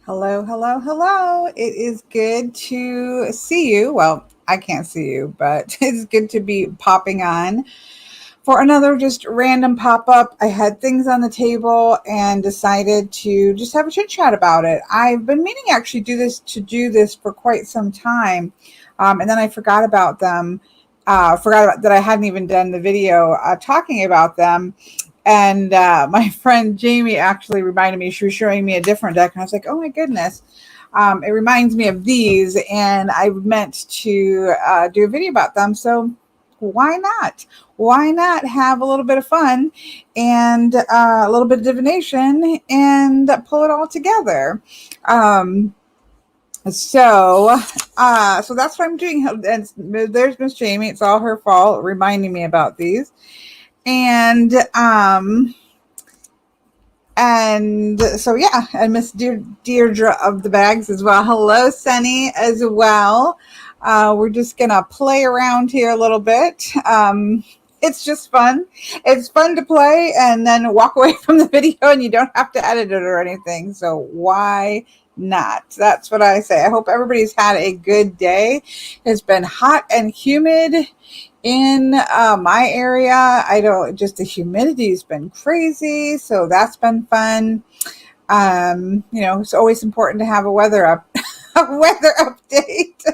Hello, hello, hello. It is good to see you. Well, I can't see you, but it's good to be popping on for another just random pop up. I had things on the table and decided to just have a chit chat about it. I've been meaning actually do this for quite some time, and then I forgot about them. Forgot about that I hadn't even done the video talking about them. And my friend Jamie actually reminded me, she was showing me a different deck, and I was like, oh my goodness. It reminds me of these, and I meant to do a video about them. So why not? Why not have a little bit of fun and a little bit of divination and pull it all together? Um, so that's what I'm doing. And there's Miss Jamie. It's all her fault, reminding me about these. And so yeah, and Miss Deirdre of the bags as well. Hello, Sunny as well. We're just gonna play around here a little bit. It's just fun. It's fun to play and then walk away from the video, and you don't have to edit it or anything. So why not? That's what I say. I hope everybody's had a good day. It's been hot and humid in my area. The humidity's been crazy, so that's been fun. It's always important to have a a weather update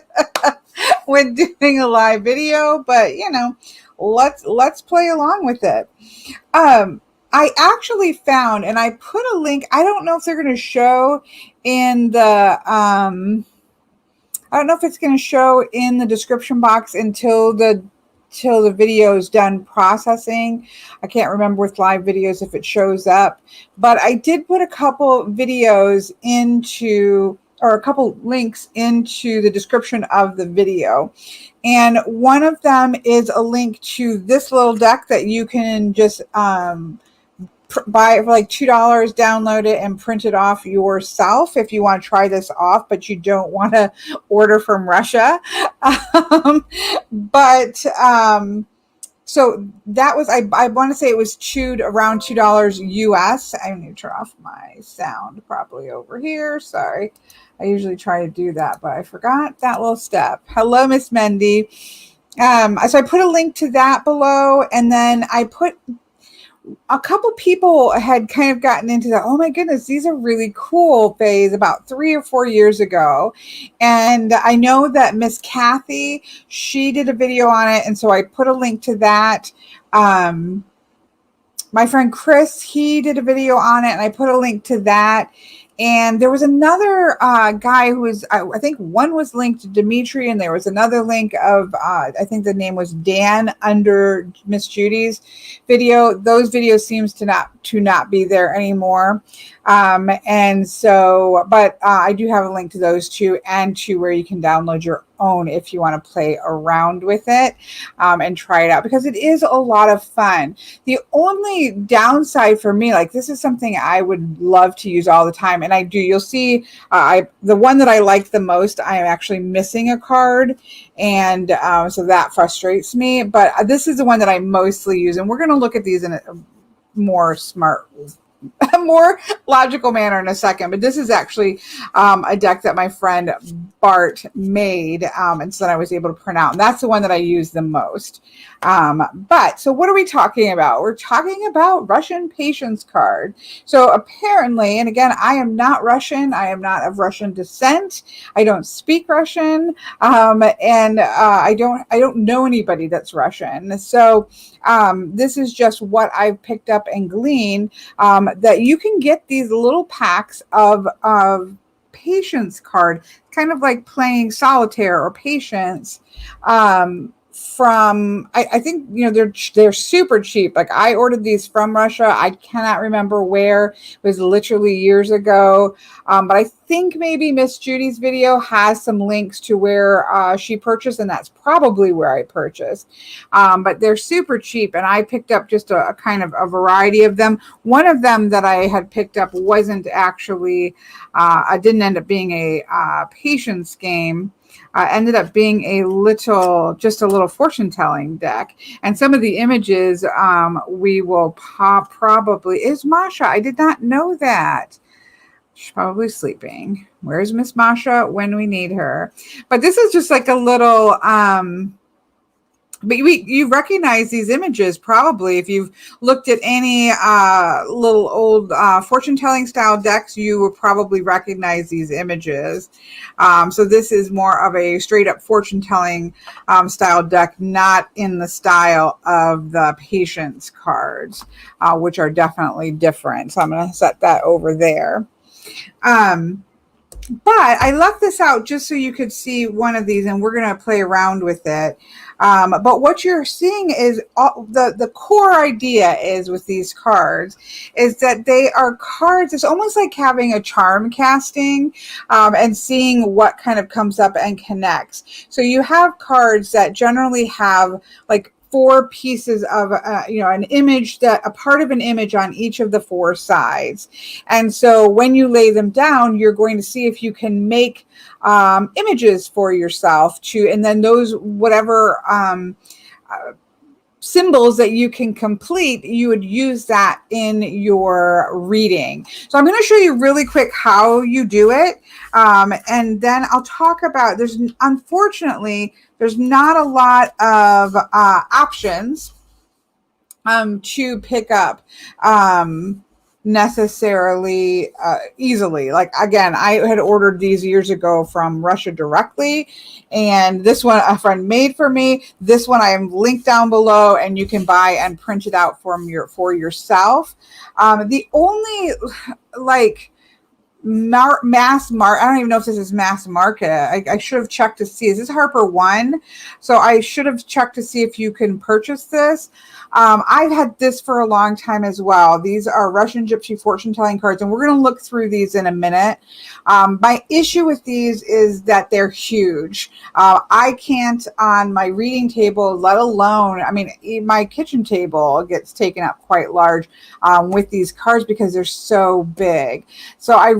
when doing a live video, but let's play along with it. I actually found, and I put a link. I don't know if they're going to show in the I don't know if it's going to show in the description box until the video is done processing. I can't remember with live videos if it shows up, but I did put a couple videos or a couple links into the description of the video. And one of them is a link to this little deck that you can just buy it for like $2, download it and print it off yourself if you want to try this off, but you don't want to order from Russia. So that was, I want to say it was around $2 US. I need to turn off my sound properly over here. Sorry. I usually try to do that, but I forgot that little step. Hello, Miss Mendy. So I put a link to that below, and then I put a couple people had kind of gotten into that. Oh my goodness, these are really cool phase about 3 or 4 years ago. And I know that Miss Kathy, she did a video on it. And so I put a link to that. My friend Chris, he did a video on it, and I put a link to that. And there was another guy who was, I think one was linked to Dimitri, and there was another link of, I think the name was Dan under Miss Judy's video. Those videos seems to not be there anymore. And so, but I do have a link to those two, and to where you can download your own if you want to play around with it and try it out, because it is a lot of fun. The only downside for me, like, this is something I would love to use all the time, and I do. You'll see the one that I like the most, I am actually missing a card, and so that frustrates me, but this is the one that I mostly use, and we're going to look at these in a more logical manner in a second. But this is actually a deck that my friend Bart made, and so then I was able to print out, and that's the one that I use the most. But so what are we talking about? We're talking about Russian Patience card. So apparently, and again, I am not Russian. I am not of Russian descent. I don't speak Russian, and I don't know anybody that's Russian. So this is just what I've picked up and gleaned, that you can get these little packs of Patience card, kind of like playing solitaire or Patience, from I think they're super cheap. Like, I ordered these from Russia. I cannot remember where. It was literally years ago, but I think maybe Miss Judy's video has some links to where she purchased, and that's probably where I purchased. But they're super cheap, and I picked up just a kind of a variety of them. One of them that I had picked up wasn't actually I didn't end up being a Patience game. Ended up being a little fortune telling deck. And some of the images we will probably is Masha. I did not know that. She's probably sleeping. Where's Miss Masha when we need her? But this is just like a little but you recognize these images probably if you've looked at any little old fortune telling style decks. You will probably recognize these images. So this is more of a straight up fortune telling style deck, not in the style of the patience cards, which are definitely different. So I'm going to set that over there. But I left this out just so you could see one of these, and we're going to play around with it. But what you're seeing is the core idea is with these cards is that they are cards. It's almost like having a charm casting and seeing what kind of comes up and connects. So you have cards that generally have like 4 pieces of an image, that a part of an image on each of the 4 sides. And so when you lay them down, you're going to see if you can make images for yourself and then those whatever symbols that you can complete, you would use that in your reading. So I'm going to show you really quick how you do it. And then I'll talk about, unfortunately, there's not a lot of options to pick up necessarily easily. Like, again, I had ordered these years ago from Russia directly, and this one a friend made for me. This one I am linked down below, and you can buy and print it out for yourself. The only like mass market, I don't even know if this is mass market. I should have checked to see, is this Harper One? So I should have checked to see if you can purchase this. I've had this for a long time as well. These are Russian Gypsy fortune telling cards, and we're going to look through these in a minute. My issue with these is that they're huge. I can't on my reading table, let alone, I mean, my kitchen table gets taken up quite large with these cards because they're so big. So I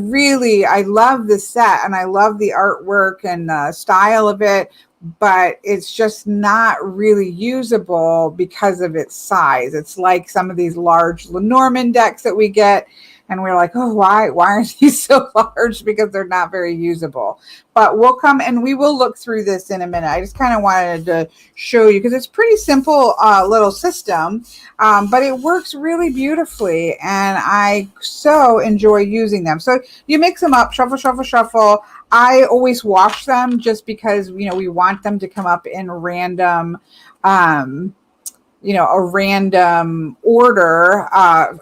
love this set, and I love the artwork and the style of it, but it's just not really usable because of its size. It's like some of these large Lenormand decks that we get, and we're like, oh, why are these so large? Because they're not very usable. But we'll come and we will look through this in a minute. I just kind of wanted to show you because it's pretty simple little system, but it works really beautifully, and I so enjoy using them. So you mix them up, shuffle, shuffle, shuffle. I always wash them just because, we want them to come up in random, a random order,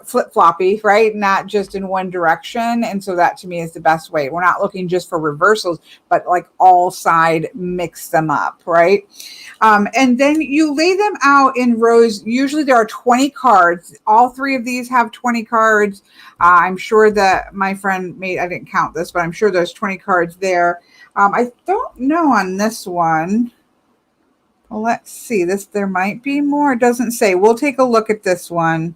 flip-floppy, right? Not just in one direction. And so that to me is the best way. We're not looking just for reversals, but like all side, mix them up, right? And then you lay them out in rows. Usually there are 20 cards. All 3 of these have 20 cards. I'm sure that my friend I didn't count this, but I'm sure there's 20 cards there. I don't know on this one. Well, let's see. There might be more. It doesn't say. We'll take a look at this one.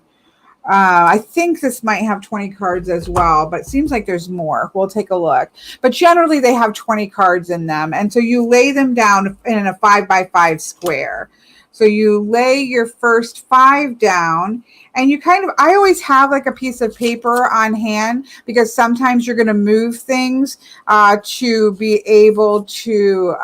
I think this might have 20 cards as well, but it seems like there's more. We'll take a look. But generally, they have 20 cards in them. And so you lay them down in a 5x5 square. So you lay your first 5 down, and I always have like a piece of paper on hand because sometimes you're going to move things to be able to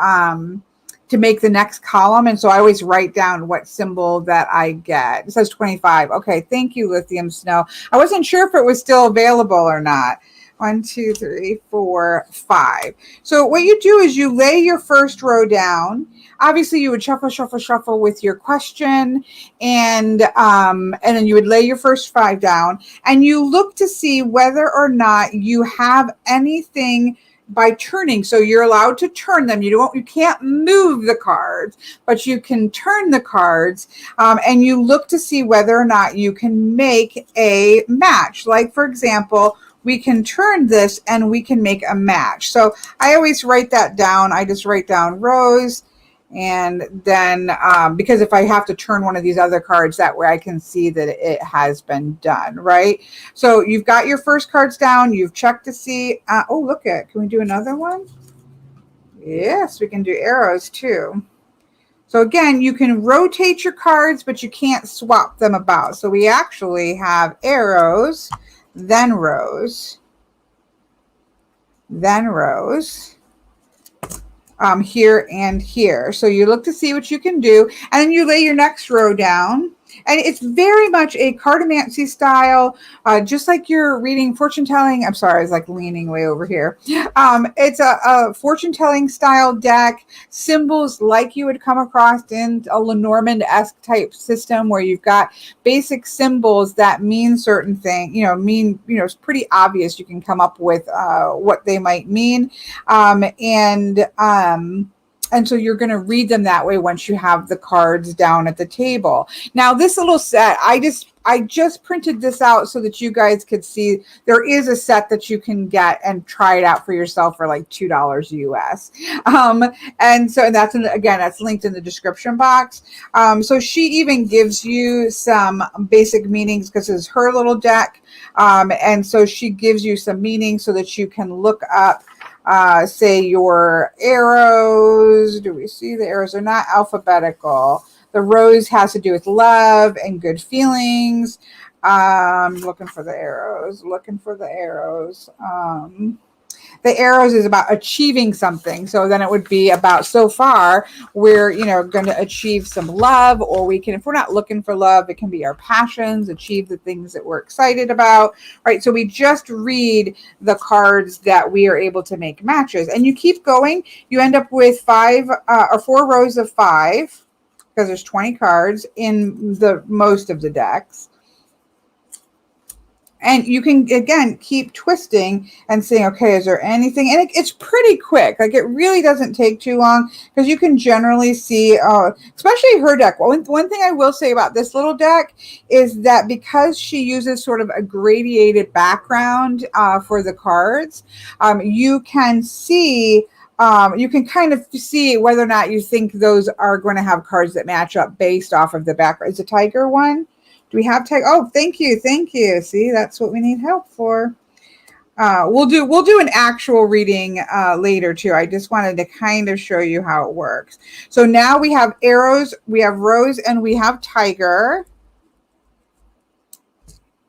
make the next column. And so I always write down what symbol that I get. It says 25. Okay. Thank you, Lithium Snow. I wasn't sure if it was still available or not. 1, 2, 3, 4, 5. So what you do is you lay your first row down. Obviously you would shuffle, shuffle, shuffle with your question. And then you would lay your first 5 down, and you look to see whether or not you have anything by turning. So you're allowed to turn them. You can't move the cards, but you can turn the cards, and you look to see whether or not you can make a match. Like, for example, we can turn this and we can make a match. So I always write that down. I just write down rows. And then because if I have to turn one of these other cards, that way I can see that it has been done, right? So you've got your first cards down. You've checked to see. Oh, look can we do another one? Yes, we can do arrows too. So again, you can rotate your cards, but you can't swap them about. So we actually have arrows, then rows. then rose, here and here. So you look to see what you can do, and then you lay your next row down. And it's very much a cartomancy style, just like you're reading fortune telling. I'm sorry, I was like leaning way over here. It's a fortune telling style deck, symbols like you would come across in a Lenormand-esque type system where you've got basic symbols that mean certain things, it's pretty obvious. You can come up with what they might mean. And so you're going to read them that way once you have the cards down at the table. Now, this little set, I just printed this out so that you guys could see there is a set that you can get and try it out for yourself for like $2 US. And that's linked in the description box. So she even gives you some basic meanings because it's her little deck. And so she gives you some meanings so that you can look up say your arrows. Do we see the arrows? They're not alphabetical. The rose has to do with love and good feelings. Looking for the arrows. The arrows is about achieving something. So then it would be about, so far we're, going to achieve some love, or we can, if we're not looking for love, it can be our passions, achieve the things that we're excited about, right? So we just read the cards that we are able to make matches, and you keep going. You end up with 4 rows of 5 because there's 20 cards in the most of the decks. And you can, again, keep twisting and saying, okay, is there anything? And it's pretty quick. Like, it really doesn't take too long because you can generally see, especially her deck. One thing I will say about this little deck is that because she uses sort of a gradiated background for the cards, you can see, you can kind of see whether or not you think those are going to have cards that match up based off of the background. Is the tiger one? Do we have tiger? Oh, thank you. See, that's what we need help for. We'll do an actual reading later too. I just wanted to kind of show you how it works. So now we have arrows, we have rose, and we have tiger.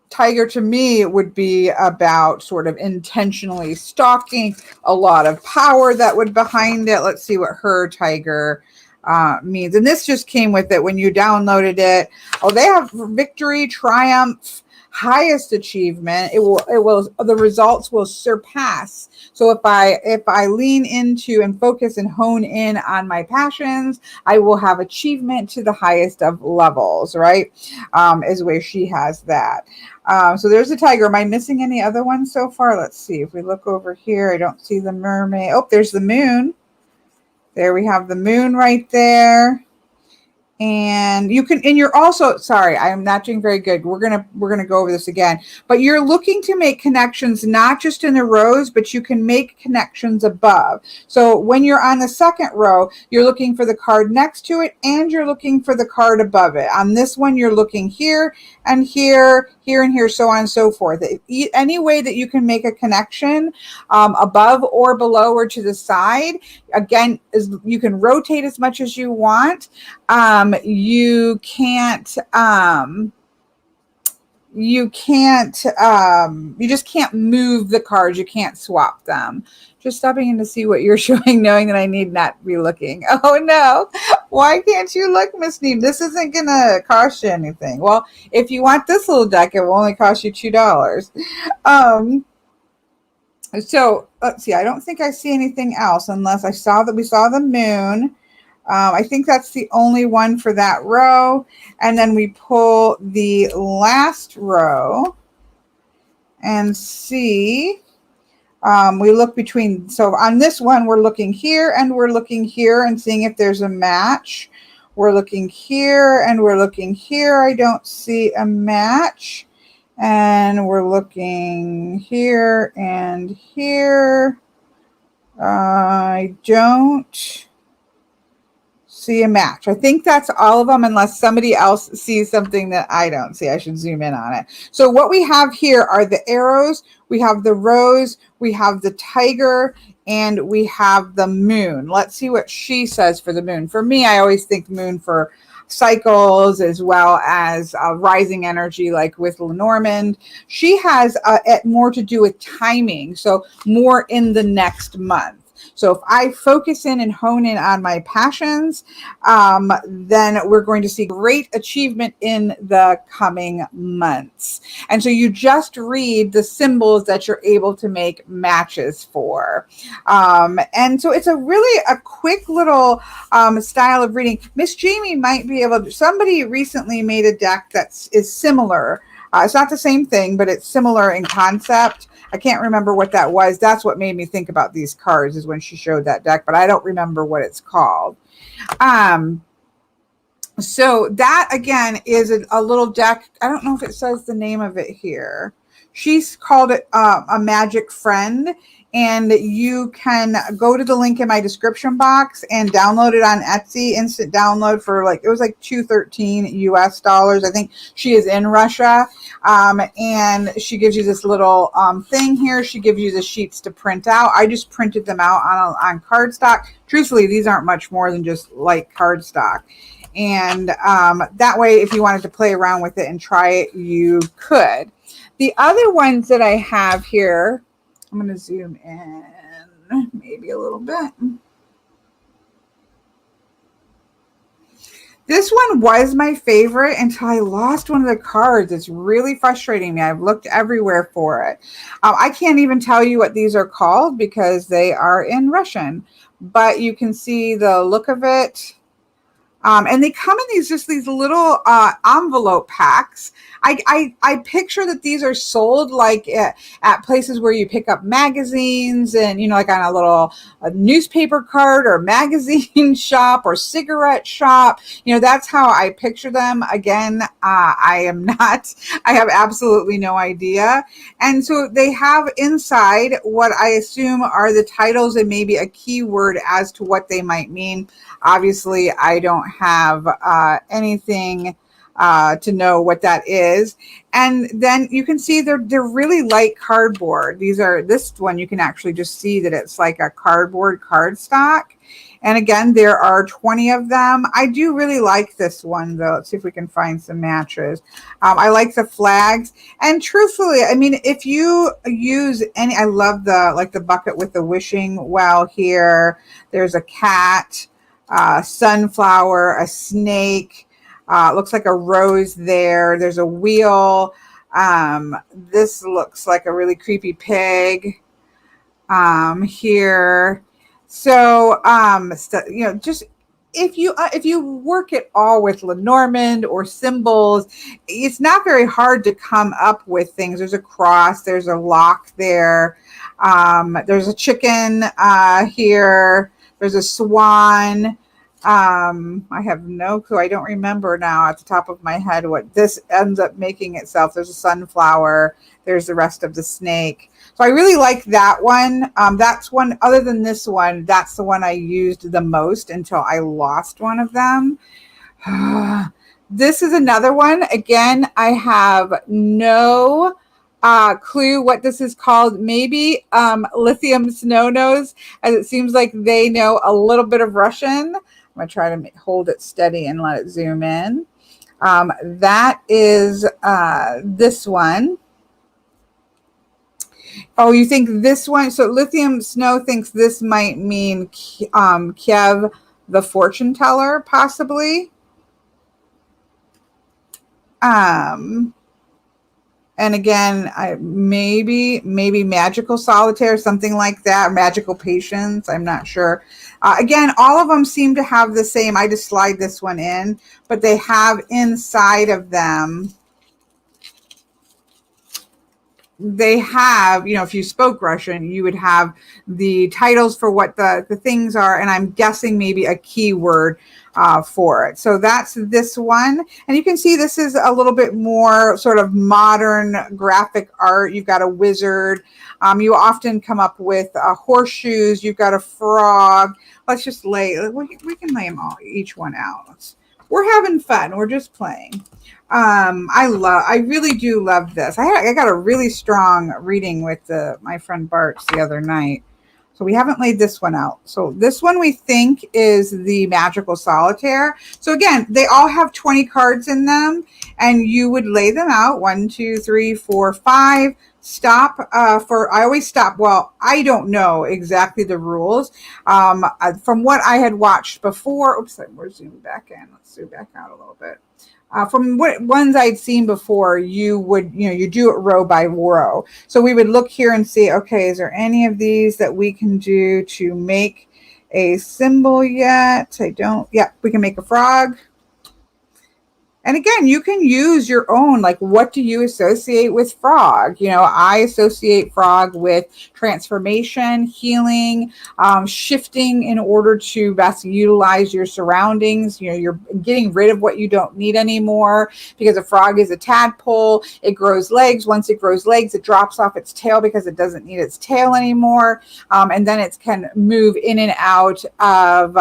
Tiger to me would be about sort of intentionally stalking, a lot of power that would behind it. Let's see what her tiger means. And this just came with it when you downloaded it. Oh, they have victory, triumph, highest achievement. The results will surpass. So if I lean into and focus and hone in on my passions, I will have achievement to the highest of levels, right? Is where she has that. So there's the tiger. Am I missing any other ones so far? Let's see. If we look over here, I don't see the mermaid. Oh, there's the moon. There we have the moon right there. And you're also, sorry, I'm not doing very good. We're gonna go over this again. But you're looking to make connections not just in the rows, but you can make connections above. So when you're on the second row, you're looking for the card next to it, and you're looking for the card above it. On this one, you're looking here and here, here and here, so on and so forth. Any way that you can make a connection above or below or to the side, again, you can rotate as much as you want. You just can't move the cards. You can't swap them. Just stopping in to see what you're showing, knowing that I need not be looking. Oh no, why can't you look, Miss Neem? This isn't gonna cost you anything. Well, if you want this little deck, it will only cost you $2. So let's see. I don't think I see anything else unless we saw the moon. I think that's the only one for that row. And then we pull the last row and see. We look between. So on this one, we're looking here and we're looking here and seeing if there's a match. We're looking here and we're looking here. I don't see a match. And we're looking here and here. I don't see a match. I think that's all of them unless somebody else sees something that I don't see. I should zoom in on it. So what we have here are the arrows, we have the rose, we have the tiger, and we have the moon. Let's see what she says for the moon. For me, I always think moon for cycles, as well as rising energy, like with Lenormand. She has more to do with timing, so more in the next month. So if I focus in and hone in on my passions, then we're going to see great achievement in the coming months. And so you just read the symbols that you're able to make matches for. And so it's really a quick little style of reading. Miss Jamie might be able to, somebody recently made a deck that is similar. It's not the same thing, but it's similar in concept. I can't remember what that was. That's what made me think about these cards, is when she showed that deck, but I don't remember what it's called. So that, again, is a little deck. I don't know if it says the name of it here. She's called it a Magic Friend, and you can go to the link in my description box and download it on Etsy. Instant download for it was like $213 US. I think she is in Russia. And she gives you this little thing here. She gives you the sheets to print out. I just printed them out on cardstock. Truthfully, these aren't much more than just light cardstock. And that way, if you wanted to play around with it and try it, you could. The other ones that I have here, I'm going to zoom in maybe a little bit. This one was my favorite until I lost one of the cards. It's really frustrating me. I've looked everywhere for it. I can't even tell you what these are called because they are in Russian, but you can see the look of it. And they come in these little envelope packs. I picture that these are sold like at places where you pick up magazines and, like on a newspaper cart or magazine shop or cigarette shop. That's how I picture them. Again, I have absolutely no idea. And so they have inside what I assume are the titles and maybe a keyword as to what they might mean. Obviously, I don't have anything to know what that is. And then you can see they're really light cardboard. This one, you can actually just see that it's like a cardboard cardstock. And again, there are 20 of them. I do really like this one, though. Let's see if we can find some matches. I like the flags. And truthfully, I mean, if you use any, I love the bucket with the wishing well here. There's a cat, sunflower, a snake. Looks like a rose there. There's a wheel. This looks like a really creepy pig here. So, just if you work at all with Lenormand or symbols, it's not very hard to come up with things. There's a cross. There's a lock there. There's a chicken here. There's a swan. I have no clue. I don't remember now at the top of my head what this ends up making itself. There's a sunflower. There's the rest of the snake. So I really like that one. That's one, other than this one, that's the one I used the most until I lost one of them. This is another one. Again, I have no clue what this is called. Maybe Lithium Snow knows, as it seems like they know a little bit of Russian. I'm going to try to hold it steady and let it zoom in. That is this one. Oh, you think this one? So Lithium Snow thinks this might mean Kiev, the fortune teller, possibly. And again, maybe magical solitaire, something like that, magical patience. I'm not sure. Again, all of them seem to have the same. I just slide this one in, but they have inside of them. They have, if you spoke Russian, you would have the titles for what the things are, and I'm guessing maybe a keyword for it. So that's this one. And you can see this is a little bit more sort of modern graphic art. You've got a wizard. You often come up with horseshoes. You've got a frog. Let's just we can lay them each one out. We're having fun. We're just playing. I really do love this. I got a really strong reading with my friend Bart the other night. So we haven't laid this one out. So this one we think is the Magical Solitaire. So again, they all have 20 cards in them, and you would lay them out. 1, 2, 3, 4, 5. Stop I always stop. Well, I don't know exactly the rules. From what I had watched before, oops, we're zooming back in. Let's zoom back out a little bit. From what ones I'd seen before, you would, you do it row by row. So we would look here and see, okay, is there any of these that we can do to make a symbol yet? We can make a frog. And again, you can use your own, like, what do you associate with frog? I associate frog with transformation, healing, shifting in order to best utilize your surroundings. You're getting rid of what you don't need anymore, because a frog is a tadpole. It grows legs. Once it grows legs, it drops off its tail because it doesn't need its tail anymore. And then it can move in and out of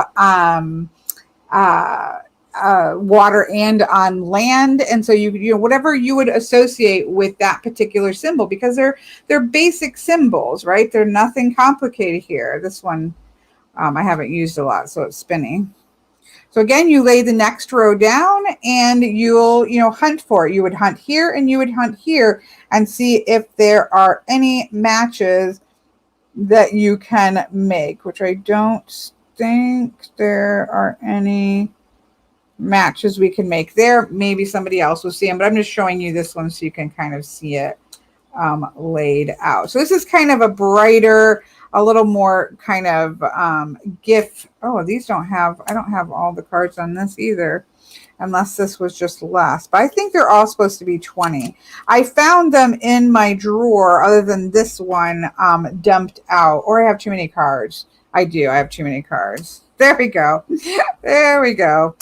water and on land. And so you whatever you would associate with that particular symbol, because they're basic symbols, right? They're nothing complicated here. This one I haven't used a lot, so it's spinning. So again, you lay the next row down and you'll hunt for it. You would hunt here and you would hunt here and see if there are any matches that you can make, which I don't think there are any matches we can make there. Maybe somebody else will see them, but I'm just showing you this one so you can kind of see it laid out. So this is kind of a brighter, a little more kind of GIF. Oh, I don't have all the cards on this either, unless this was just less, but I think they're all supposed to be 20. I found them in my drawer, other than this one dumped out, or I have too many cards. I have too many cards. There we go. There we go.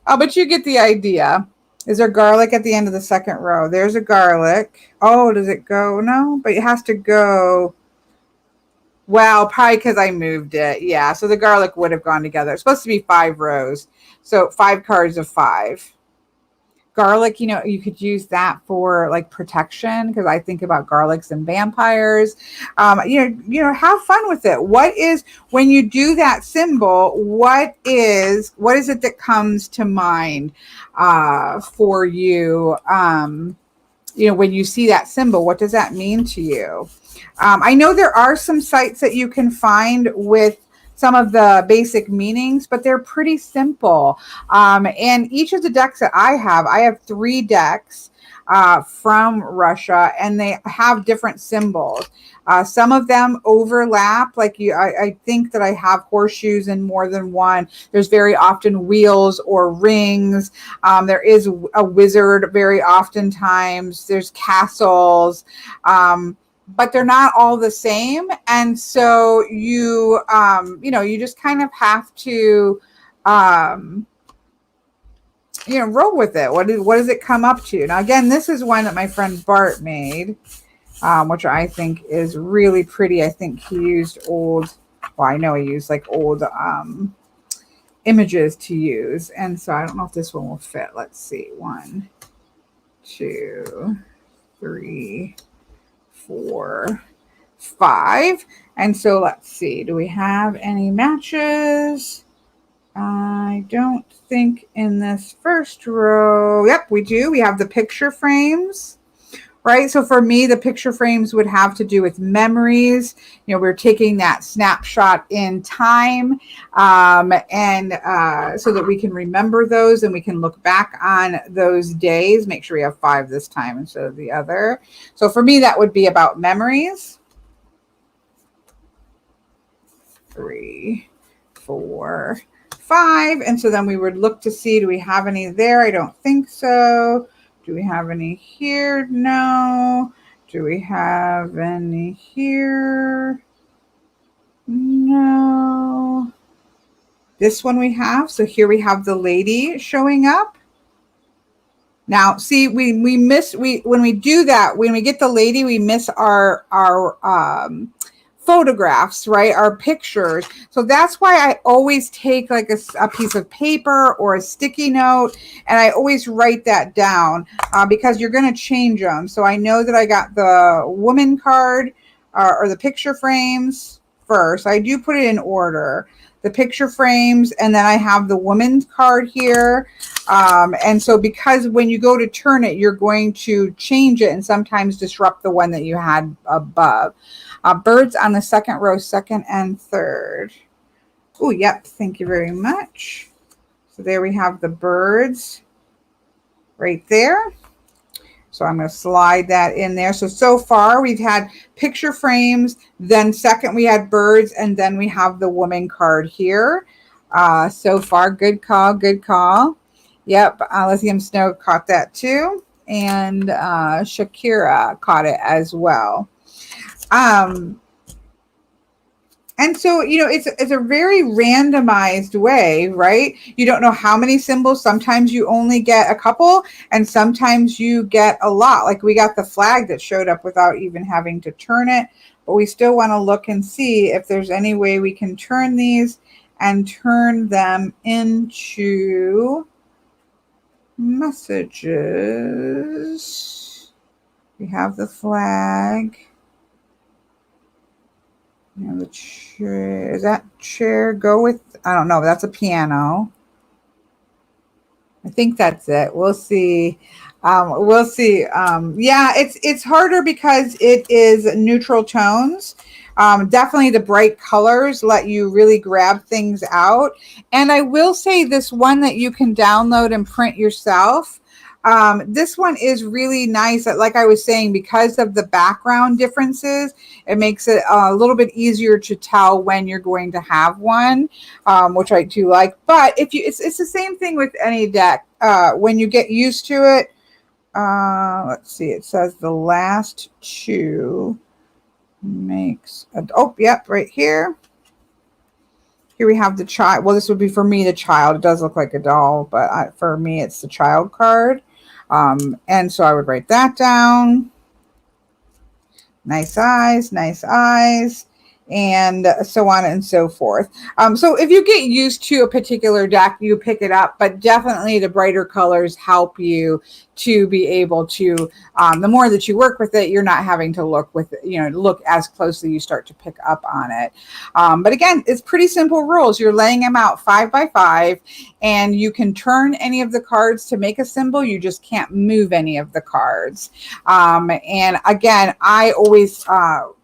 But you get the idea. Is there garlic at the end of the second row? There's a garlic. Oh, does it go? No, but it has to go. Well, probably because I moved it. Yeah, so the garlic would have gone together. It's supposed to be 5 rows. So 5 cards of 5. Garlic, you could use that for like protection, because I think about garlics and vampires. Have fun with it. When you do that symbol, what is it that comes to mind for you? When you see that symbol, what does that mean to you? I know there are some sites that you can find with some of the basic meanings, but they're pretty simple. And each of the decks that I have 3 decks from Russia, and they have different symbols. Some of them overlap. Like I think that I have horseshoes in more than one. There's very often wheels or rings. There is a wizard very oftentimes. There's castles. But they're not all the same. And so you just kind of have to, roll with it. What does it come up to? Now, again, this is one that my friend Bart made, which I think is really pretty. I think he used I know he used like old images to use. And so I don't know if this one will fit. Let's see. 1, 2, 3, 4, 5. And so let's see, do we have any matches? I don't think in this first row. Yep, we do. We have the picture frames, right? So for me, the picture frames would have to do with memories. We're taking that snapshot in time, and so that we can remember those and we can look back on those days. Make sure we have 5 this time instead of the other. So for me, that would be about memories. 3, 4, 5. And so then we would look to see, do we have any there? I don't think so. Do we have any here? No. Do we have any here? No. This one we have. So here we have the lady showing up. Now, see, when we do that, when we get the lady, we miss our photographs, right? Our pictures. So that's why I always take like a piece of paper or a sticky note, and I always write that down because you're going to change them. So I know that I got the woman card or the picture frames. first. I do put it in order. The picture frames, and then I have the woman's card here. And so because when you go to turn it, you're going to change it and sometimes disrupt the one that you had above. Birds on the second row, second and third. Oh, yep. Thank you very much. So there we have the birds right there. So I'm going to slide that in there. So far we've had picture frames, then second we had birds, and then we have the woman card here. So far, good call, good call. Yep, Lithium Snow caught that too. And Shakira caught it as well. And so, you know, it's a very randomized way, right? You don't know how many symbols. Sometimes you only get a couple, and sometimes you get a lot. Like we got the flag that showed up without even having to turn it, but we still want to look and see if there's any way we can turn these and turn them into messages. We have the flag. You know, the chair, is that chair go with, I don't know, that's a piano. I think that's it. We'll see. We'll see. Yeah, it's harder because it is neutral tones. Definitely the bright colors let you really grab things out. And I will say this one that you can download and print yourself. This one is really nice. Like I was saying, because of the background differences, it makes it a little bit easier to tell when you're going to have one, which I do like. But if you, it's the same thing with any deck. When you get used to it, let's see. It says the last two makes. Oh, yep, right here. Here we have the child. Well, this would be for me, the child. It does look like a doll, but for me, it's the child card. And so I would write that down. Nice eyes, and so on and so forth. So if you get used to a particular deck, you pick it up, but definitely the brighter colors help you to be able to, the more that you work with it, you're not having to look as closely, you start to pick up on it. But again, it's pretty simple rules. You're laying them out 5 by 5, and you can turn any of the cards to make a symbol. You just can't move any of the cards. And again, I always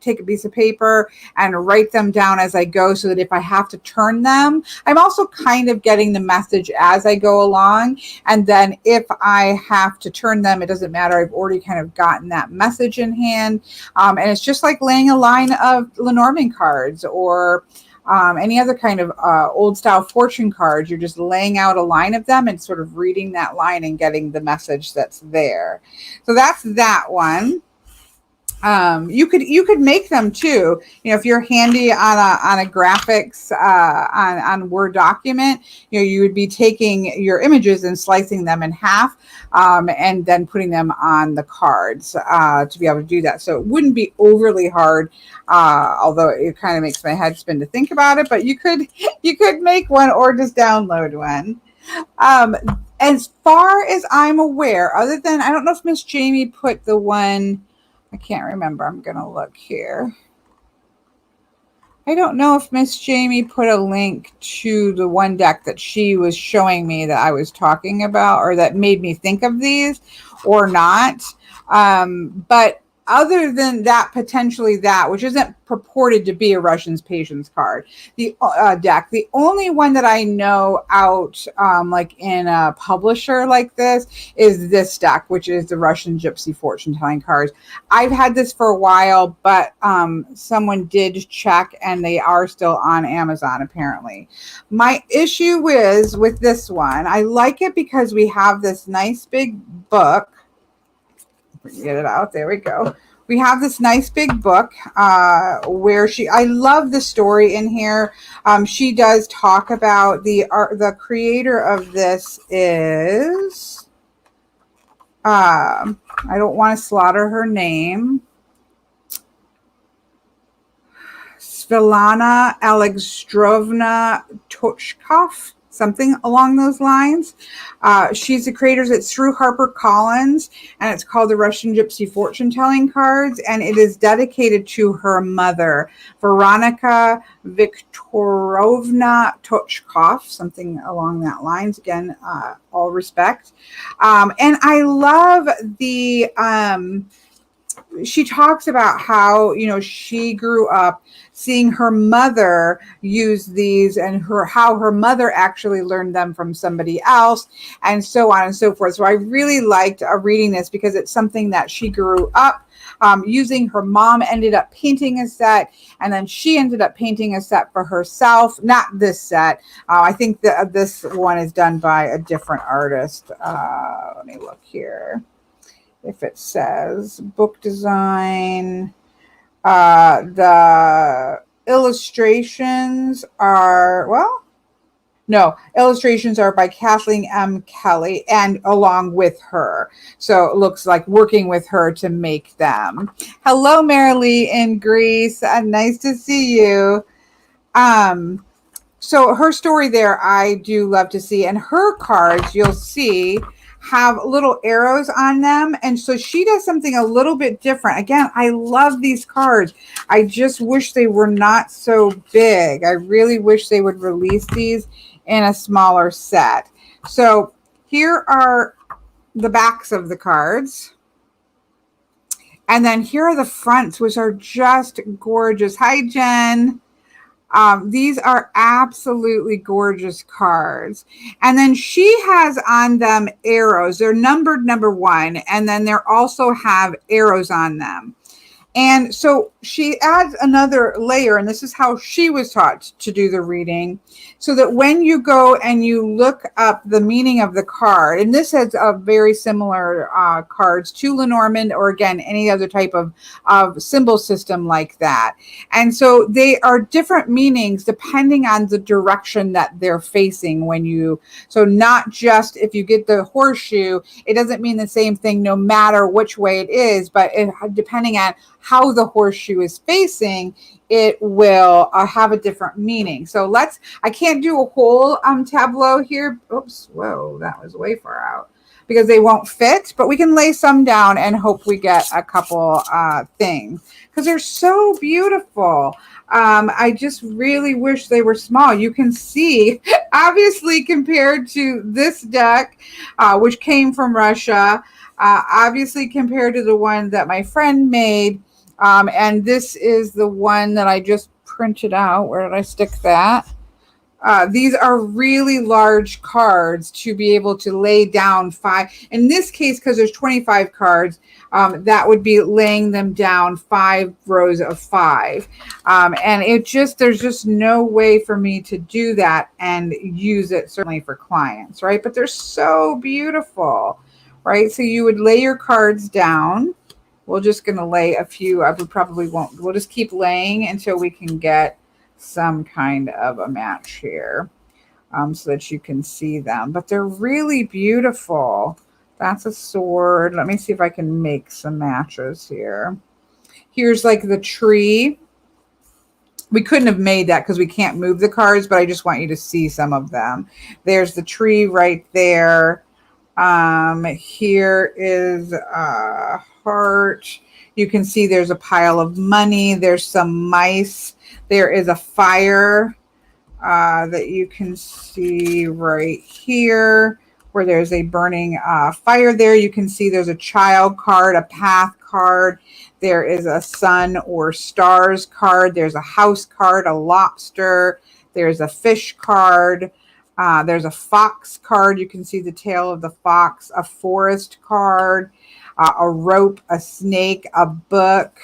take a piece of paper and write them down as I go, so that if I have to turn them, I'm also kind of getting the message as I go along. And then if I have to turn them, it doesn't matter. I've already kind of gotten that message in hand. And it's just like laying a line of Lenormand cards or any other kind of old style fortune cards. You're just laying out a line of them and sort of reading that line and getting the message that's there. So that's that one. You could make them too. You know, if you're handy on a graphics on Word document, you know, you would be taking your images and slicing them in half, and then putting them on the cards to be able to do that. So it wouldn't be overly hard, although it kind of makes my head spin to think about it. But you could make one or just download one. As far as I'm aware, other than, I don't know if Miss Jamie put the one. I can't remember. I'm going to look here. I don't know if Miss Jamie put a link to the one deck that she was showing me that I was talking about, or that made me think of these, or not. But other than that, potentially that, which isn't purported to be a Russian's Patience card, the deck, the only one that I know out like in a publisher like this is this deck, which is the Russian Gypsy fortune telling cards. I've had this for a while, but someone did check and they are still on Amazon apparently. My issue is with this one, I like it because we have this nice big book. Get it out. There we go. We have this nice big book where I love the story in here. She does talk about the creator of this is, I don't want to slaughter her name, Svetlana Alexandrovna Tochkov. something along those lines. She's the creator. It's through HarperCollins, and it's called the Russian Gypsy Fortune Telling Cards, and it is dedicated to her mother, Veronica Viktorovna Tochkov, something along that lines. Again, all respect. And I love the she talks about how, you know, she grew up seeing her mother use these, and how her mother actually learned them from somebody else, and so on and so forth. So I really liked reading this because it's something that she grew up using. Her mom ended up painting a set, and then she ended up painting a set for herself. Not this set. I think that this one is done by a different artist. Let me look here. If it says book design, the illustrations are, well, no, illustrations are by Kathleen M. Kelly and along with her. So it looks like working with her to make them. Hello, Marilee in Greece. Nice to see you. So her story there, I do love to see. And her cards, you'll see, have little arrows on them, and so she does something a little bit different. Again, I love these cards. I just wish they were not so big. I really wish they would release these in a smaller set. So here are the backs of the cards, and then here are the fronts, which are just gorgeous. Hi, Jen. These are absolutely gorgeous cards. And then she has on them arrows. They're numbered number 1, and then they also have arrows on them. And so she adds another layer, and this is how she was taught to do the reading, so that when you go and you look up the meaning of the card, and this has a very similar cards to Lenormand, or again, any other type of symbol system like that. And so they are different meanings depending on the direction that they're facing when you, so not just if you get the horseshoe, it doesn't mean the same thing no matter which way it is, but depending on how the horseshoe is facing, it will have a different meaning. So I can't do a whole tableau here. Oops, whoa, that was way far out because they won't fit, but we can lay some down and hope we get a couple things because they're so beautiful. I just really wish they were small. You can see, obviously, compared to this deck, which came from Russia, obviously compared to the one that my friend made, and this is the one that I just printed out. Where did I stick that? These are really large cards to be able to lay down 5. In this case, because there's 25 cards, that would be laying them down 5 rows of 5. And there's just no way for me to do that and use it certainly for clients, right? But they're so beautiful, right? So you would lay your cards down. We're just going to lay a few. We'll just keep laying until we can get some kind of a match here, so that you can see them. But they're really beautiful. That's a sword. Let me see if I can make some matches here. Here's like the tree. We couldn't have made that because we can't move the cards, but I just want you to see some of them. There's the tree right there. Here is a heart. You can see there's a pile of money. There's some mice. There is a fire that you can see right here, where there's a burning fire there. You can see there's a child card, a path card. There is a sun or stars card. There's a house card, a lobster. There's a fish card. There's a fox card. You can see the tail of the fox, a forest card, a rope, a snake, a book.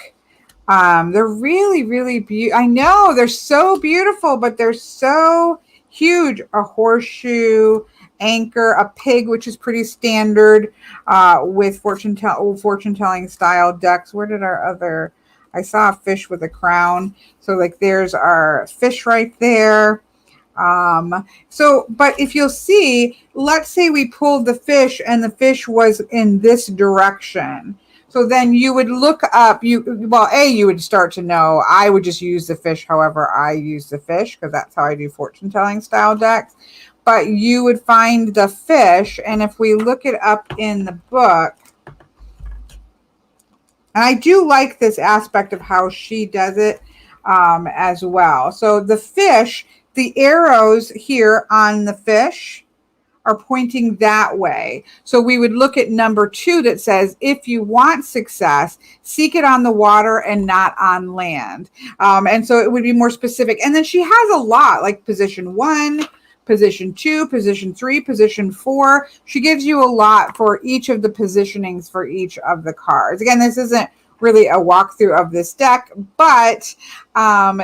They're really, really beautiful. I know they're so beautiful, but they're so huge. A horseshoe, anchor, a pig, which is pretty standard with fortune telling style decks. Where did our other? I saw a fish with a crown. So like there's our fish right there. But if you'll see, let's say we pulled the fish and the fish was in this direction. So then you would look up, you would start to know. I would just use the fish however I use the fish, because that's how I do fortune telling style decks. but you would find the fish. And if we look it up in the book, and I do like this aspect of how she does it as well. So the fish, the arrows here on the fish are pointing that way. So we would look at number 2 that says, if you want success, seek it on the water and not on land. And so it would be more specific. And then she has a lot, like position 1, position 2, position 3, position 4. She gives you a lot for each of the positionings for each of the cards. Again, this isn't really a walkthrough of this deck, but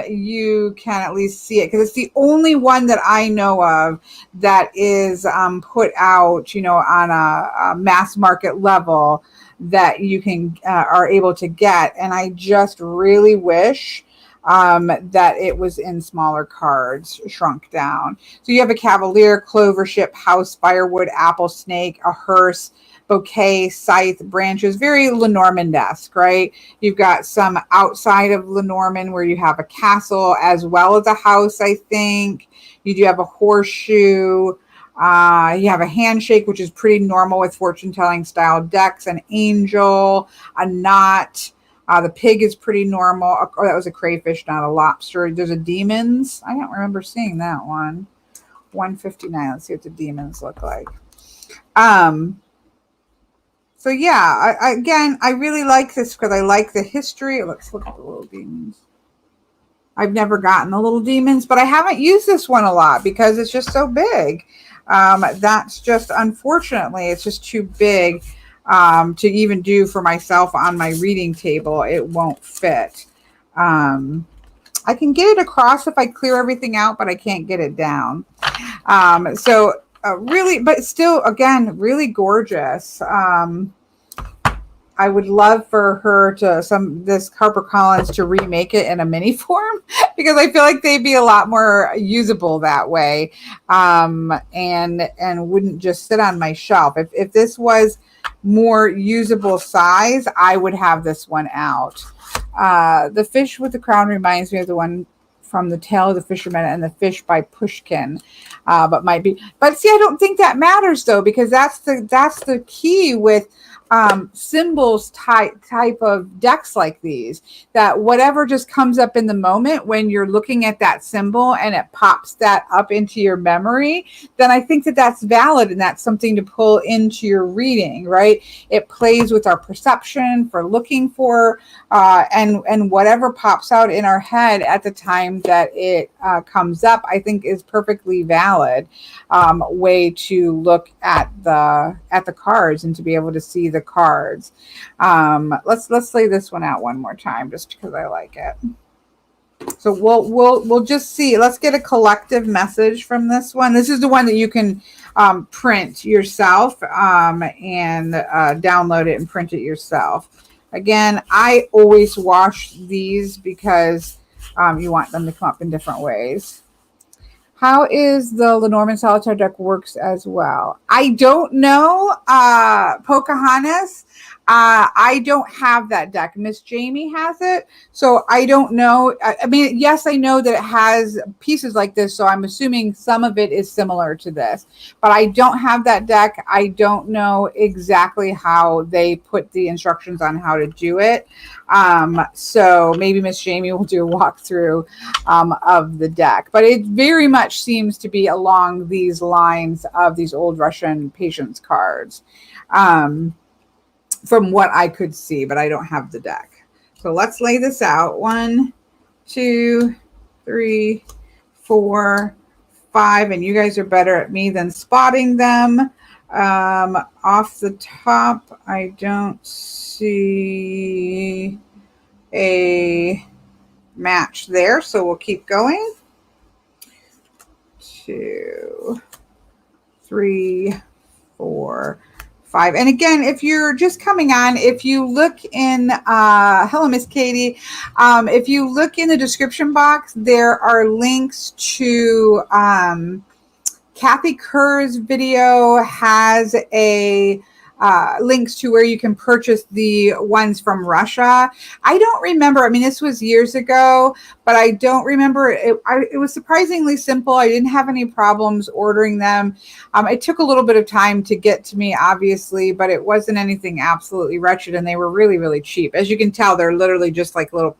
you can at least see it because it's the only one that I know of that is put out, you know, on a mass market level that you can are able to get. And I just really wish that it was in smaller cards, shrunk down. So you have a cavalier, clover ship, house, firewood, apple, snake, a hearse, bouquet, scythe, branches, very Lenormand-esque, right? You've got some outside of Lenormand where you have a castle as well as a house, I think. You do have a horseshoe. You have a handshake, which is pretty normal with fortune-telling style decks, an angel, a knot. The pig is pretty normal. Oh, that was a crayfish, not a lobster. There's a demons. I don't remember seeing that one. 159. Let's see what the demons look like. So yeah, I really like this because I like the history. Let's look at the little demons. I've never gotten the little demons, but I haven't used this one a lot because it's just so big. That's just, unfortunately, it's just too big to even do for myself on my reading table. It won't fit. I can get it across if I clear everything out, but I can't get it down. Really, but still, again, really gorgeous. I would love for her to this HarperCollins to remake it in a mini form because I feel like they'd be a lot more usable that way, and wouldn't just sit on my shelf. If this was more usable size, I would have this one out. The Fish with the Crown reminds me of the one from The Tale of the Fisherman and the Fish by Pushkin, but see, I don't think that matters though, because that's the key with symbols type of decks like these, that whatever just comes up in the moment when you're looking at that symbol and it pops that up into your memory, then I think that that's valid and that's something to pull into your reading, right? It plays with our perception for looking for and whatever pops out in our head at the time that it comes up, I think is perfectly valid way to look at the cards and to be able to see the cards. Let's lay this one out one more time just because I like it. So we'll just see. Let's get a collective message from this one. This is the one that you can print yourself and download it and print it yourself. Again, I always wash these because you want them to come up in different ways. How is the Lenormand Solitaire deck works as well? I don't know, Pocahontas. I don't have that deck. Miss Jamie has it, so I don't know. I mean, yes, I know that it has pieces like this, so I'm assuming some of it is similar to this. But I don't have that deck. I don't know exactly how they put the instructions on how to do it. So maybe Miss Jamie will do a walkthrough of the deck. But it very much seems to be along these lines of these old Russian patience cards. From what I could see, but I don't have the deck. So let's lay this out. 1, 2, 3, 4, 5. And you guys are better at me than spotting them. Off the top, I don't see a match there. So we'll keep going. 2, 3, 4, 5. And again, if you're just coming on, if you look in, hello, Miss Katie. If you look in the description box, there are links to Kathy Kerr's video has a links to where you can purchase the ones from Russia. I don't remember. I mean, this was years ago, but I don't remember. It was surprisingly simple. I didn't have any problems ordering them. It took a little bit of time to get to me, obviously, but it wasn't anything absolutely wretched, and they were really, really cheap. As you can tell, they're literally just like little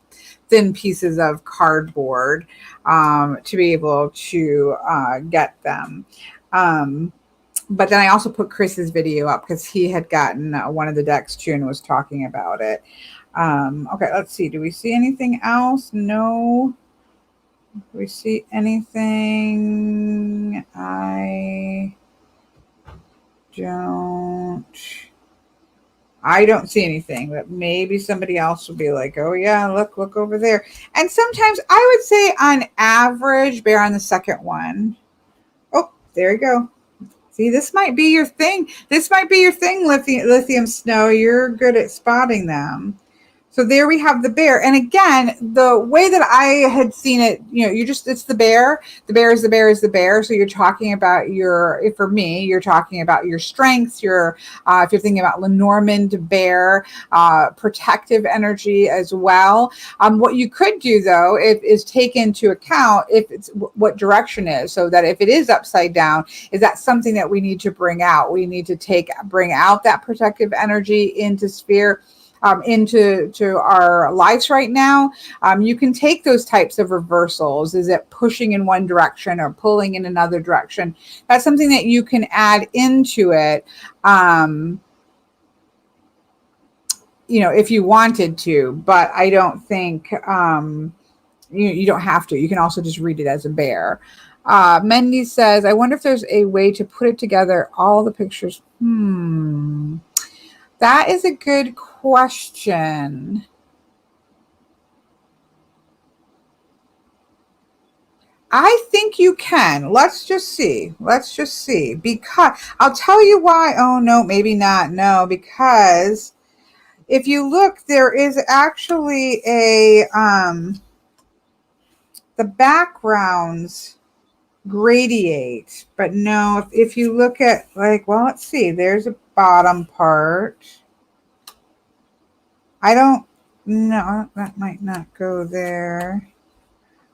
thin pieces of cardboard to be able to get them. But then I also put Chris's video up because he had gotten one of the decks too and was talking about it. Okay, let's see. Do we see anything else? No. Do we see anything? I don't see anything, but maybe somebody else will be like, oh yeah, look over there. And sometimes I would say on average, bear on the second one. Oh, there you go. See, this might be your thing. This might be your thing, Lithium Snow. You're good at spotting them. So there we have the bear. And again, the way that I had seen it, it's the bear. The bear is the bear is the bear. So you're talking about for me, you're talking about your strengths, if you're thinking about Lenormand bear, protective energy as well. What you could do though, is take into account if it's what direction is, so that if it is upside down, is that something that we need to bring out? We need to bring out that protective energy into sphere. Into our lives right now. You can take those types of reversals. Is it pushing in one direction or pulling in another direction? That's something that you can add into it, if you wanted to, but I don't think you don't have to. You can also just read it as a bear. Mendy says, I wonder if there's a way to put it together, all the pictures. That is a good question. I think you can. Let's just see. Because I'll tell you why. Oh, no, maybe not. No, because if you look, there is actually the backgrounds gradiate, but no, if you look at let's see, there's a bottom part. I don't know, that might not go there.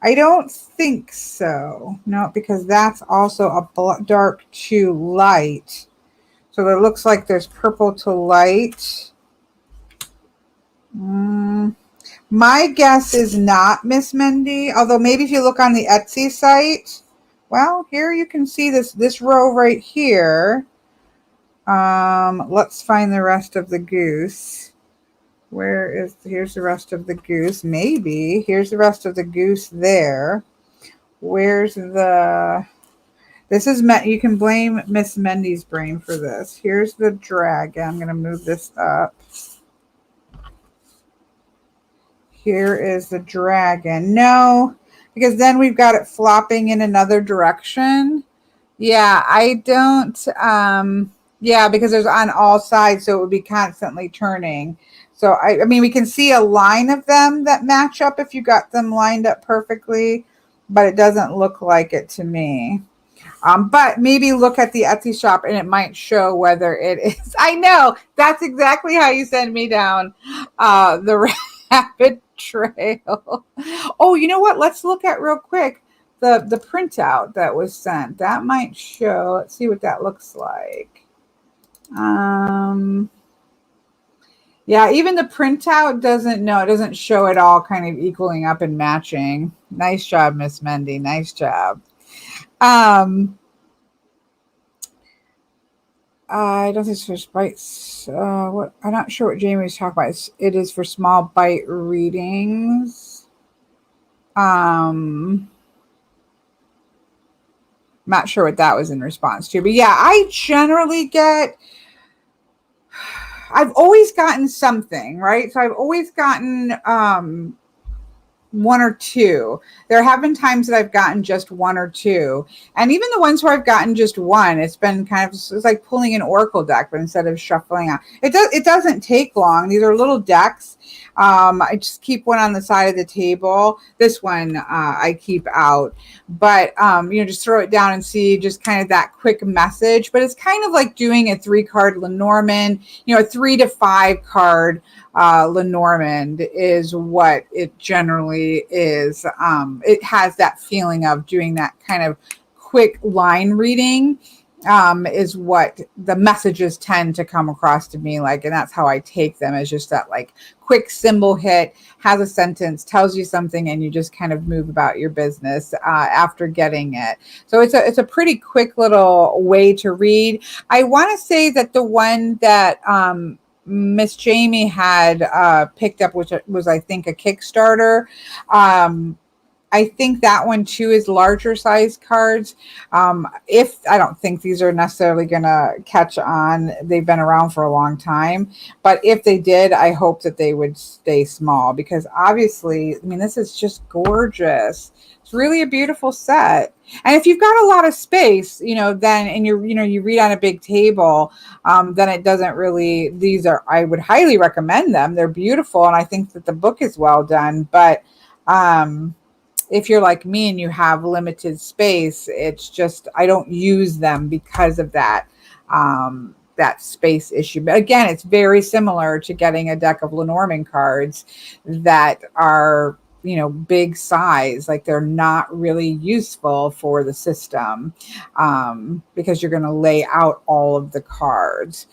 I don't think so. No, because that's also a dark to light. So it looks like there's purple to light. My guess is not, Miss Mendy, although maybe if you look on the Etsy site, well, here you can see this row right here. Let's find the rest of the goose. Here's the rest of the goose. Maybe here's the rest of the goose there. You can blame Miss Mendy's brain for this. Here's the dragon. I'm going to move this up. Here is the dragon. No, because then we've got it flopping in another direction. Yeah, I don't, because there's on all sides, so it would be constantly turning. So, I mean, we can see a line of them that match up if you got them lined up perfectly, but it doesn't look like it to me. But maybe look at the Etsy shop and it might show whether it is. I know, that's exactly how you send me down the rabbit trail. Oh, you know what? Let's look at real quick the printout that was sent. That might show. Let's see what that looks like. Yeah, even the printout doesn't show it all kind of equaling up and matching. Nice job, Miss Mendy. Nice job. I don't think it's for bites. I'm not sure what Jamie was talking about. It is for small bite readings. Not sure what that was in response to, but yeah, I generally I've always gotten something, right? So I've always gotten one or two. There have been times that I've gotten just one or two. And even the ones where I've gotten just one, it's been kind of, it's like pulling an Oracle deck, but instead of shuffling out. It doesn't take long. These are little decks. I just keep one on the side of the table. This one I keep out. But, just throw it down and see just kind of that quick message. But it's kind of like doing a 3-card Lenormand, a 3 to 5 card Lenormand is what it generally is. It has that feeling of doing that kind of quick line reading. Is what the messages tend to come across to me like, and that's how I take them, as just that like quick symbol hit, has a sentence, tells you something, and you just kind of move about your business after getting it. So it's a pretty quick little way to read. I want to say that the one that Miss Jamie had picked up, which was I think a Kickstarter. I think that one too is larger size cards. If I don't think these are necessarily going to catch on, they've been around for a long time. But if they did, I hope that they would stay small, because obviously, I mean, this is just gorgeous. It's really a beautiful set. And if you've got a lot of space, then and you read on a big table, then it doesn't really. I would highly recommend them. They're beautiful, and I think that the book is well done. But if you're like me and you have limited space, it's just, I don't use them because of that space issue. But again, it's very similar to getting a deck of Lenormand cards that are, big size. Like, they're not really useful for the system because you're going to lay out all of the cards.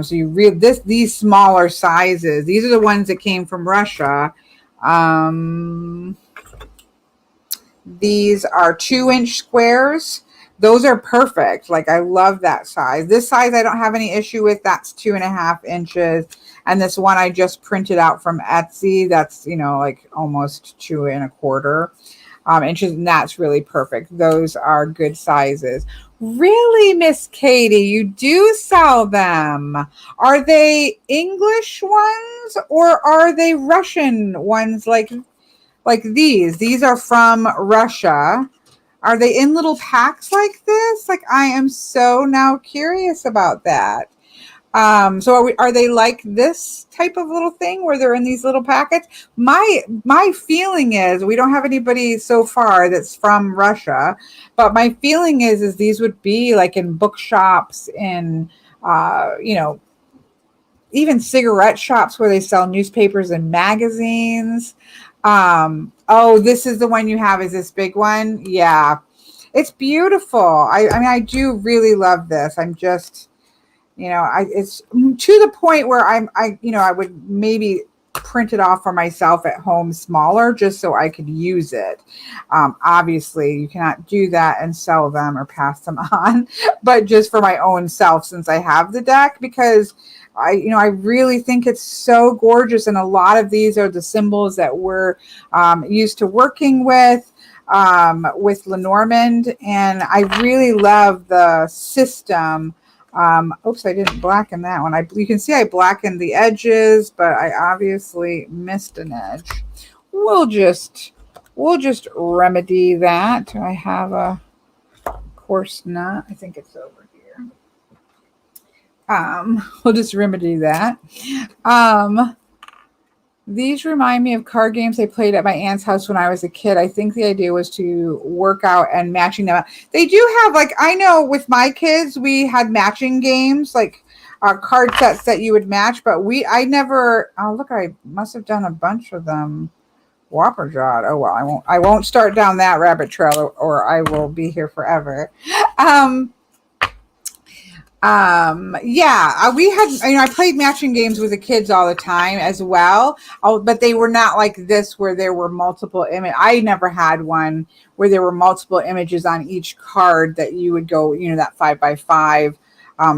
So you read these smaller sizes. These are the ones that came from Russia. These are 2-inch squares. Those are perfect. Like, I love that size. This size I don't have any issue with. That's 2.5 inches. And this one I just printed out from Etsy. That's, like almost 2.25 inches. And that's really perfect. Those are good sizes. Really, Miss Katie, you do sell them. Are they English ones or are they Russian ones like these? These are from Russia. Are they in little packs like this? Like, I am so now curious about that. So are they like this type of little thing where they're in these little packets? My feeling is, we don't have anybody so far that's from Russia, but my feeling is these would be like in bookshops, in even cigarette shops where they sell newspapers and magazines. This is the one you have, is this big one? Yeah, it's beautiful. I mean, I do really love this. I'm just, it's to the point where I would maybe print it off for myself at home smaller, just so I could use it. Obviously you cannot do that and sell them or pass them on, but just for my own self, since I have the deck, because I really think it's so gorgeous. And a lot of these are the symbols that we're used to working with Lenormand. And I really love the system. Oops, I didn't blacken that one. You can see I blackened the edges, but I obviously missed an edge. We'll just remedy that. I have a coarse nut. I think it's over here. We'll just remedy that. These remind me of card games I played at my aunt's house when I was a kid. I think the idea was to work out and matching them out. They do have, like, I know with my kids, we had matching games, like card sets that you would match, but I never, look, I must have done a bunch of them. Whopper jawed. Oh, well, I won't start down that rabbit trail or I will be here forever. We had, I played matching games with the kids all the time as well. But they were not like this where there were multiple images. I never had one where there were multiple images on each card that you would go, that 5x5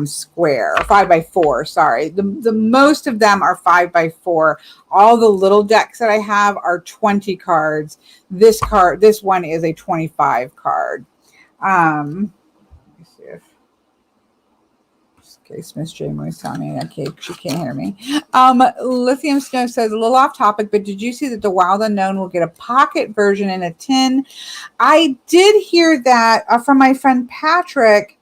square, 5x4. Sorry. The most of them are 5x4. All the little decks that I have are 20 cards. This one is a 25 card. Let me see if Okay, Miss Jamie was telling me okay, she can't hear me. Lithium Snow says a little off topic, but did you see that the Wild Unknown will get a pocket version in a tin? I did hear that from my friend Patrick.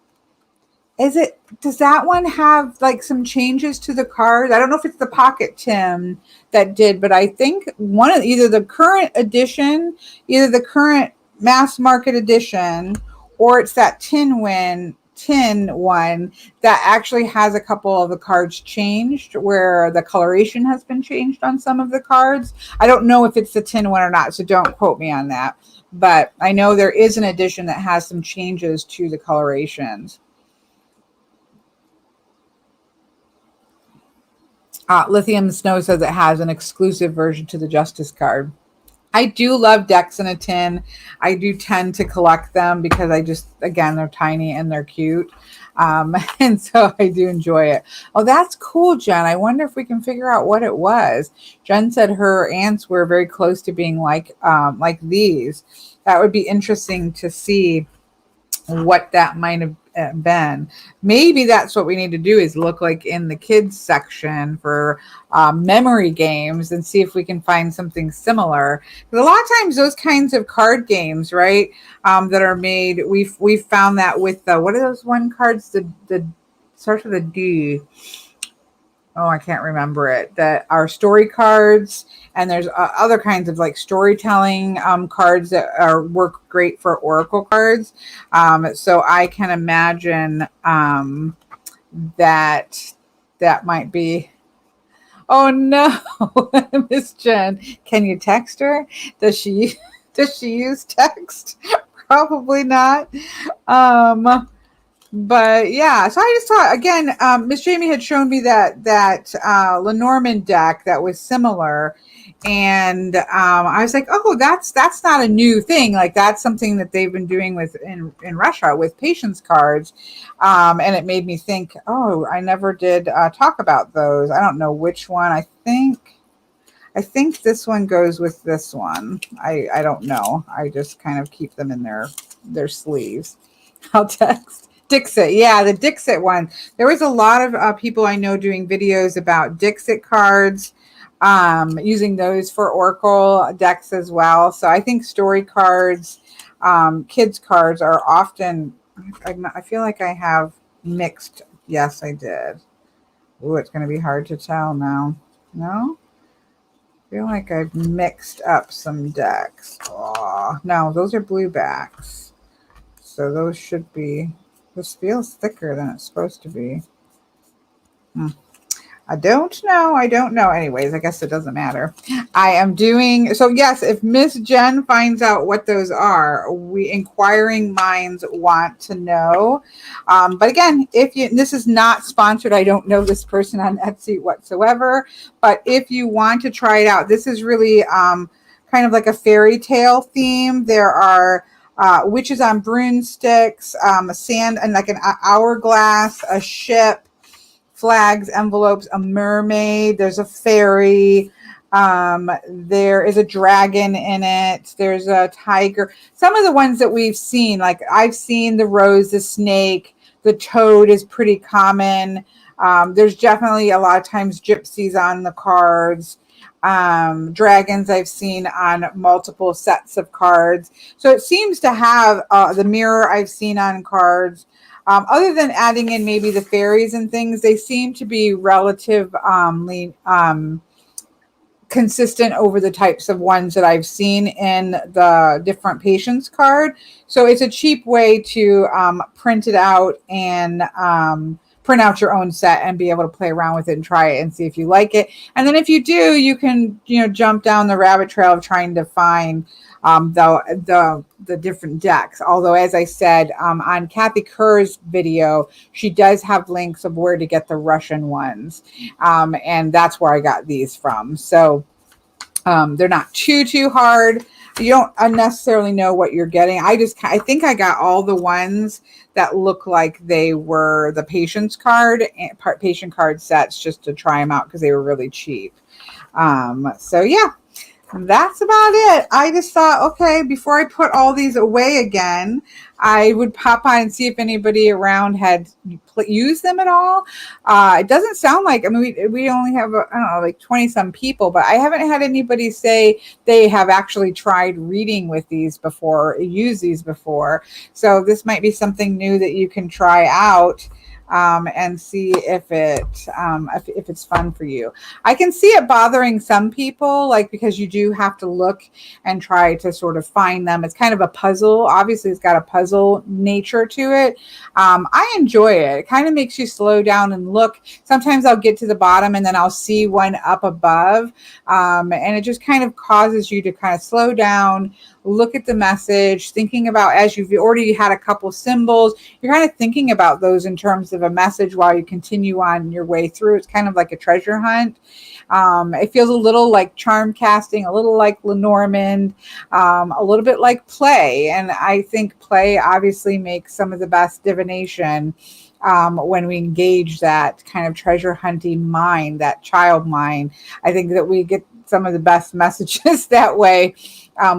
Does that one have like some changes to the cards? I don't know if it's the pocket tin that did, but I think one of either the current edition, either the current mass market edition, or it's that tin one that actually has a couple of the cards changed where the coloration has been changed on some of the cards. I don't know if it's the tin one or not, so don't quote me on that. But I know there is an edition that has some changes to the colorations. Lithium Snow says it has an exclusive version to the Justice card. I do love decks in a tin. I do tend to collect them because again, they're tiny and they're cute. And so I do enjoy it. Oh, that's cool, Jen. I wonder if we can figure out what it was. Jen said her aunts were very close to being like these. That would be interesting to see what that might have been. Maybe that's what we need to do is look like in the kids section for memory games and see if we can find something similar. Because a lot of times those kinds of card games, right, that are made, we've found that with the, what are those one cards, the starts with a D. Oh, I can't remember it. That are story cards, and there's other kinds of like storytelling cards that work great for oracle cards. So I can imagine that might be. Oh no, Miss Jen, can you text her? Does she use text? Probably not. But yeah, so I just thought again, Miss Jamie had shown me that Lenormand deck that was similar, and I was like, oh, that's not a new thing. Like that's something that they've been doing with in Russia with patience cards, and it made me think, oh, I never did talk about those. I don't know which one. I think this one goes with this one. I don't know. I just kind of keep them in their sleeves. I'll text. Dixit, yeah, the Dixit one. There was a lot of people I know doing videos about Dixit cards, using those for Oracle decks as well. So I think story cards, kids cards are often, I feel like I have mixed. Yes, I did. Ooh, it's going to be hard to tell now. No? I feel like I've mixed up some decks. Oh, no, those are blue backs. So those should be... This feels thicker than it's supposed to be. I don't know. Anyways, I guess it doesn't matter. I am doing, so yes, if Miss Jen finds out what those are, we inquiring minds want to know. But again, this is not sponsored. I don't know this person on Etsy whatsoever. But if you want to try it out, this is really kind of like a fairy tale theme. There are witches on broomsticks, a sand and like an hourglass, a ship, flags, envelopes, a mermaid. There's a fairy. There is a dragon in it. There's a tiger. Some of the ones that we've seen, like I've seen the rose, the snake, the toad is pretty common. There's definitely a lot of times gypsies on the cards. Dragons I've seen on multiple sets of cards. So it seems to have the mirror I've seen on cards. Other than adding in maybe the fairies and things, they seem to be relatively consistent over the types of ones that I've seen in the different patients card. So it's a cheap way to print it out and print out your own set and be able to play around with it and try it and see if you like it. And then if you do, you can, jump down the rabbit trail of trying to find the different decks. Although, as I said, on Kathy Kerr's video, she does have links of where to get the Russian ones. And that's where I got these from. So they're not too hard. You don't unnecessarily know what you're getting. I think I got all the ones that look like they were the patient card sets just to try them out because they were really cheap. So yeah. that's about it. I just thought, okay, before I put all these away again, I would pop on and see if anybody around had used them at all. It doesn't sound like, I mean, we only have, I don't know, like 20 some people, but I haven't had anybody say they have actually tried reading with these before, used these before. So this might be something new that you can try out. And see if it's fun for you. I can see it bothering some people, like because you do have to look and try to sort of find them. It's kind of a puzzle. Obviously, it's got a puzzle nature to it. I enjoy it. It kind of makes you slow down and look. Sometimes I'll get to the bottom and then I'll see one up above, and it just kind of causes you to kind of slow down, look at the message, thinking about, as you've already had a couple symbols, you're kind of thinking about those in terms of a message while you continue on your way through. It's kind of like a treasure hunt. It feels a little like charm casting, a little like Lenormand, a little bit like play. And I think play obviously makes some of the best divination when we engage that kind of treasure hunting mind, that child mind. I think that we get some of the best messages that way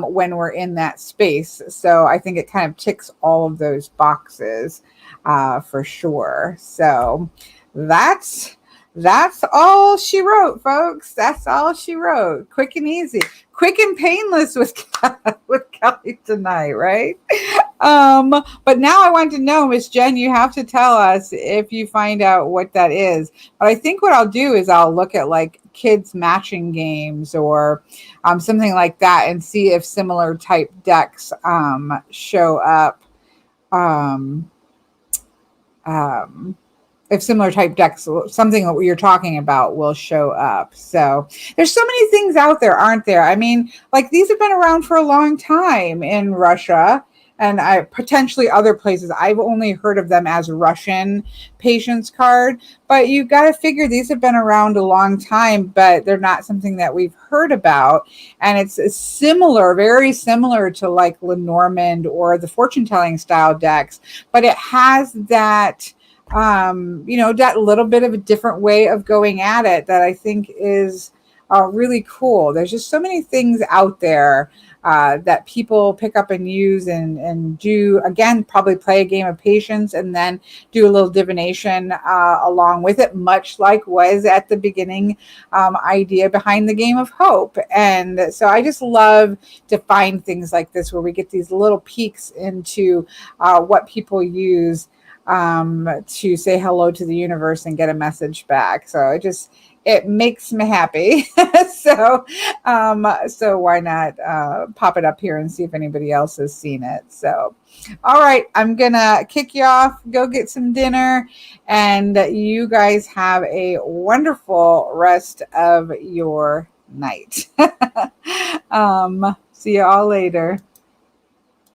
when we're in that space. So I think it kind of ticks all of those boxes for sure. So that's all she wrote, folks. That's all she wrote. Quick and easy, quick and painless with with Kelly tonight, right? But now I want to know, Miss Jen, you have to tell us if you find out what that is. But I think what I'll do is I'll look at like kids matching games or something like that and see if similar type decks show up. Um, um, if similar type decks, something that you're talking about will show up. So there's so many things out there, aren't there? I mean, like these have been around for a long time in Russia and I potentially other places. I've only heard of them as Russian patience card, but you got to figure these have been around a long time, but they're not something that we've heard about. And it's similar, very similar to like Lenormand or the fortune telling style decks, but it has that that little bit of a different way of going at it that I think is really cool. There's just so many things out there that people pick up and use and do, again, probably play a game of patience and then do a little divination along with it, much like was at the beginning idea behind the game of hope. And so I just love to find things like this where we get these little peeks into what people use to say hello to the universe and get a message back. So it makes me happy. So why not pop it up here and see if anybody else has seen it. So, all right, I'm gonna kick you off, go get some dinner, and you guys have a wonderful rest of your night. See you all later.